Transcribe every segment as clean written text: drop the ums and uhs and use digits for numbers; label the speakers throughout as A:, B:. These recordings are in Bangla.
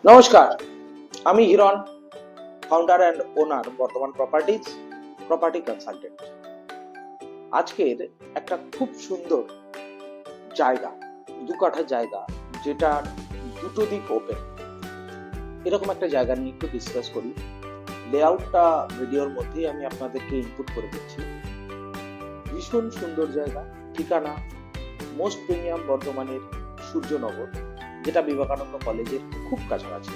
A: নমস্কার, আমি হিরণ, ফাউন্ডার অ্যান্ড ওনার বর্তমান প্রপার্টি কনসালটেন্ট। আজকের একটা খুব সুন্দর জায়গা, 2 কাঠা জায়গা, যেটার দুটো দিক ওপেন, এরকম একটা জায়গা নিয়ে একটু ডিসকাস করি। লেআউটটা ভিডিওর মধ্যেই আমি আপনাদেরকে ইনপুট করে দিচ্ছি। ভীষণ সুন্দর জায়গা, ঠিকানা মোস্ট প্রিমিয়াম বর্ধমানের সূর্যনগর, যেটা বিবেকানন্দ কলেজের খুব কাছাকাছি।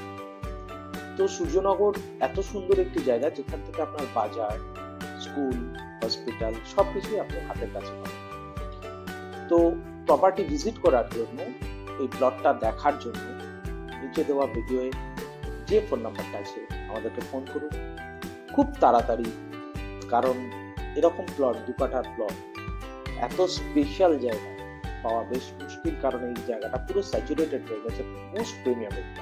A: তো সূর্যনগর এত সুন্দর একটি জায়গা, যেখান থেকে আপনার বাজার, স্কুল, হসপিটাল সবকিছুই আপনি হাতের কাছে পাবেন। তো প্রপার্টি ভিজিট করার জন্য, এই প্লটটা দেখার জন্য নিচে দেওয়া ভিডিওয়ে যে ফোন নাম্বারটা আছে আমাদেরকে ফোন করুন খুব তাড়াতাড়ি। কারণ এরকম প্লট, 2 কাঠার প্লট, এত স্পেশাল জায়গা পাওয়া বেশ মুশকিল, কারণ এই জায়গাটা পুরো স্যাচুরেটেড হয়ে গেছে মোস্ট প্রিমিয়াম একটা।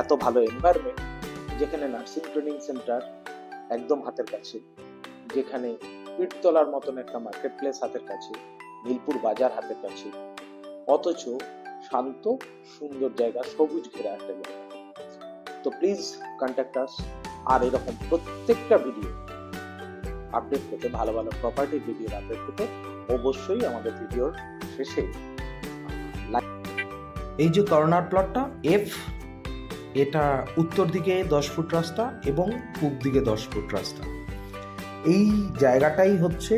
A: এত ভালো এনভায়রনমেন্ট, যেখানে নার্সিং ট্রেনিং সেন্টার একদম হাতের কাছে, যেখানে পীরতলার মতন একটা মার্কেট প্লেস হাতের কাছে, নীলপুর বাজার হাতের কাছে, অথচ শান্ত সুন্দর জায়গা, সবুজ ঘেরা একটা জায়গা। তো প্লিজ কন্ট্যাক্ট আস। আর এরকম প্রত্যেকটা ভিডিও আপডেট পেতে, ভালো ভালো প্রপার্টি ভিডিওর আপডেট পেতে অবশ্যই আমাদের ভিডিওর শেষে
B: এই যে কর্নার প্লটটা এফ, এটা উত্তর দিকে 10 ফুট রাস্তা এবং পূব দিকে 10 ফুট রাস্তা। এই জায়গাটাই হচ্ছে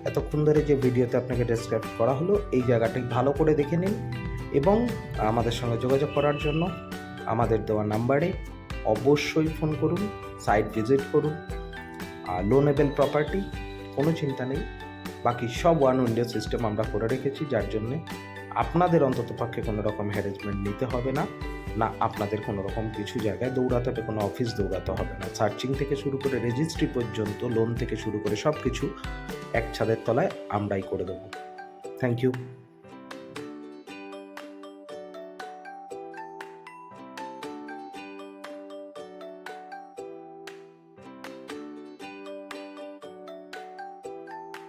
B: এতক্ষণ ধরে যে ভিডিওতে আপনাকে ডেসক্রাইব করা হলো, এই জায়গাটাই ভালো করে দেখে নিন এবং আমাদের সঙ্গে যোগাযোগ করার জন্য আমাদের দেওয়া নাম্বারে অবশ্যই ফোন করুন, সাইট ভিজিট করুন। লোনেবল প্রপার্টি, কোনো চিন্তা নেই, বাকি সব ওয়ান উইন্ডো সিস্টেম আমরা করে রেখেছি, যার জন্যে আপনাদের অন্তত পক্ষে কোনো রকম হ্যারাসমেন্ট নিতে হবে না, না আপনাদের কোনো রকম কিছু জায়গায় দৌড়াতে হবে, কোনো অফিস দৌড়াতে হবে না। সার্চিং থেকে শুরু করে রেজিস্ট্রি পর্যন্ত, লোন থেকে শুরু করে সব কিছু এক ছাদের তলায় আমরাই করে দেবো। Thank you.